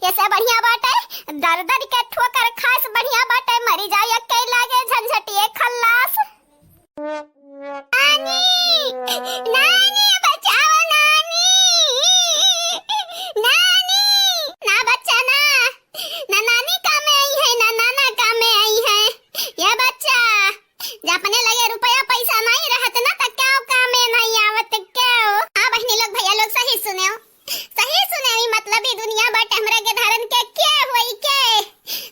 कैसे बढ़िया बाटे दर दर के ठोकर खास बढ़िया बाटे मरी जाए कई लागे झंझटिए खल्लास। नानी नानी बचाओ नानी नानी ना बच्चा ना नानी काम में आई है ना नाना काम में आई है। ये बच्चा जब अपने लगे रुपया पैसा नहीं रहत ना तो क्या काम में नहीं आवत क्यों। हाँ बहनी लोग भैया लोग सही सुने मतलब ये दुनिया बाटे हमरा के धारण के क्या होई के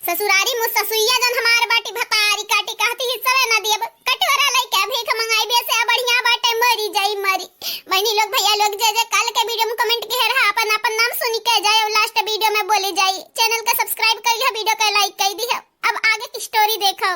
ससुरारी मुससुइया जन हमार बाटी भतारी काटी कहती हिस्सा ना दिए कटोरा लेके भीख मंगाई बे से बढ़िया बाटे मरी जाई मरी। बहनी लोग भैया लोग जे कल के वीडियो में कमेंट के रहा अपन नाम सुनी के जाए और लास्ट वीडियो में बोली जाई। चैनल को सब्सक्राइब कर लिया वीडियो को लाइक कर दी है। अब आगे की स्टोरी देखो।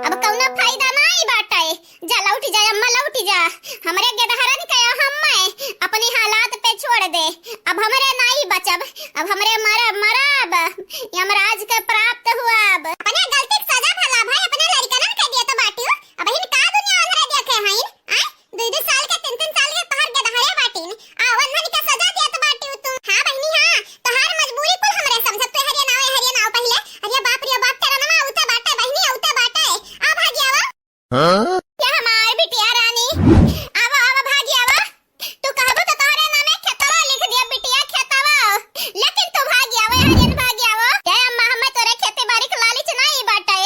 अब कौनो फायदा नहीं बाटे। जा लौटी जा अम्मा लौटी जा। हमरे गेदहरन के हम्मे अपनी हालात पे छोड़ दे। अब हमरे नहीं बचब। अब हमरे मरब यमराज के प्राप्त हुआ। अब अपने गलती के सजा भला भाई अपने लड़कनन के दिए तो बाटियो। अब हिन का दुनिया अंधरे देखे हइन आ 2-2 साल के 3-3 साल के तोहर गेदहरे बाटिन आवन हन के सजा दिए तो बाटियो तू। हां बहनी हां तोहर मजबूरी कुल हमरे समझ पे हरिया नाव पहले। अरे बाप तेरा नाम उते बाटे बहनी उते बाटे। आ भागियावा हां क्या हमार बिटिया रानी आवा आवा भागियावा। तू कहबो तो तोहरे नामे खेतवा लिख दिया बिटिया खेतवा। लेकिन तू भागियावा हरियन भागियावा। क्या अम्मा हमें तोरे खेती बाड़ी के लालच नहीं बाटे।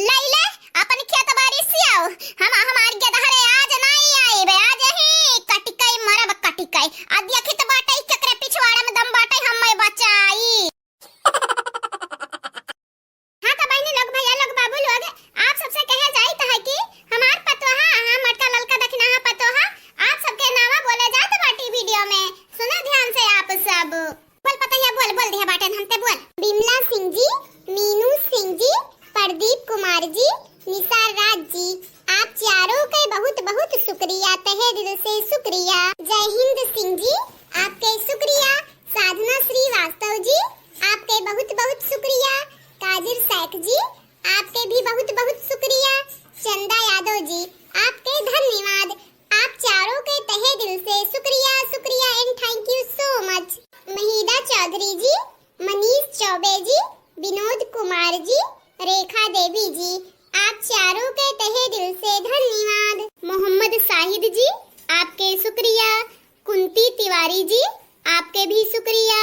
लैले अपन खेत बाड़ी सियाओ। हम हमार गेदहरे आज नहीं आई बे आज ही कटिकाई मरब कटिकाई। आदिया खेत बाटे चक्रे पिछवाड़ा में दम बाटे हमें बचाई। हां तो बहनी लोग भैया लोग बाबू लोग आप सबसे कहे जाई त है कि हमार पतोहा हां मटका ललका दखना हां पतोहा आप सबके नावा बोले जात बाटी वीडियो में। सुनो ध्यान से आप सब। बोल पतैया बोल दिया बाटे हमते बोल। बिमला सिंह जी, मीनू सिंह जी, प्रदीप कुमार जी, निसार राज जी आप चारों के बहुत बहुत शुक्रिया तहे दिल से शुक्रिया। जय हिंद सिंह जी आपके शुक्रिया। साधना श्रीवास्तव जी आपके बहुत बहुत शुक्रिया। काजिर शेख जी आपके भी बहुत बहुत शुक्रिया। चंदा यादव जी आपके धन्यवाद। आप चारों के तहे दिल से शुक्रिया शुक्रिया and thank you so much. Mahida Chaudhary ji, Manish Choubey ji, Vinod Kumar ji, Rekha Devi ji आप चारों के तहे दिल से धन्यवाद। मोहम्मद शाहिद शुक्रिया। कुंती तिवारी जी, आपके भी शुक्रिया।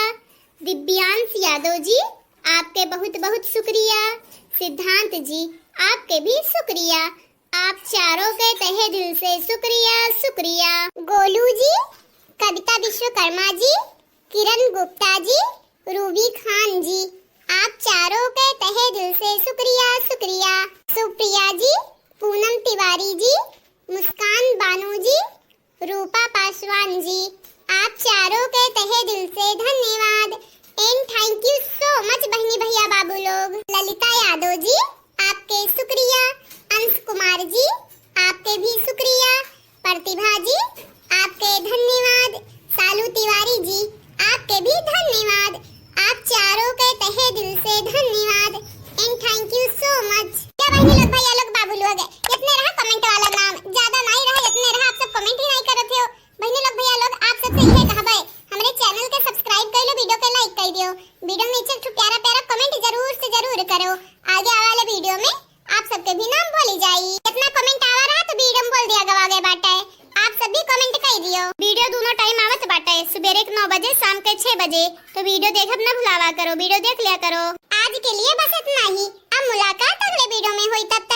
दिव्यांश यादव जी, आपके बहुत बहुत शुक्रिया। सिद्धांत जी, आपके भी शुक्रिया। आप चारों के तहे दिल से शुक्रिया शुक्रिया। गोलू जी, कविता विश्वकर्मा जी, किरण गुप्ता जी, रूबी खान जी, आप चारों के तहे दिल से शुक्रिया शुक्रिया। सुप्रिया जी, पूनम तिवारी जी, मुस्कान बानू जी, रूपा पासवान जी, आप चारों के तहे दिल से धन्यवाद and thank you so much बहनी भैया बाबू लोग। ललिता यादव जी, आपके शुक्रिया। अंश कुमार जी, आपके भी शुक्रिया। प्रतिभा जी, आपके धन्यवाद। सालू तिवारी जी, आपके भी धन्यवाद। आप चारों के तहे दिल से धन्यवाद and thank you so much. क्या बहनी लोग भैया लोग बाबू लोग इतने रहा कमेंट वाला नाम, ज्यादा नहीं रहा, इतने रहा, आप सब कमेंट ही नहीं करते हो। बहनी लोग भैया लोग आप सबसे यह कहबे हमारे चैनल के सब्सक्राइब कर लो, वीडियो के लाइक कर दियो, वीडियो में नीचे एक प्यारा प्यारा कमेंट जरूर से जरूर करो। आगे वाले वीडियो में आप सबके भी नाम बोली जाई। इतना कमेंट आवा रहा तो वीडियो में बोल दिया गवा गए बाटे। आप सब भी कमेंट कर दियो। वीडियो दोनों टाइम आवत बाटे, सुबह के 9 बजे, शाम के 6 बजे, तो वीडियो देखब ना भुलावा करो, वीडियो देख लिया करो। आज के लिए बस इतना ही, अब मुलाकात अगले वीडियो में हुई, तब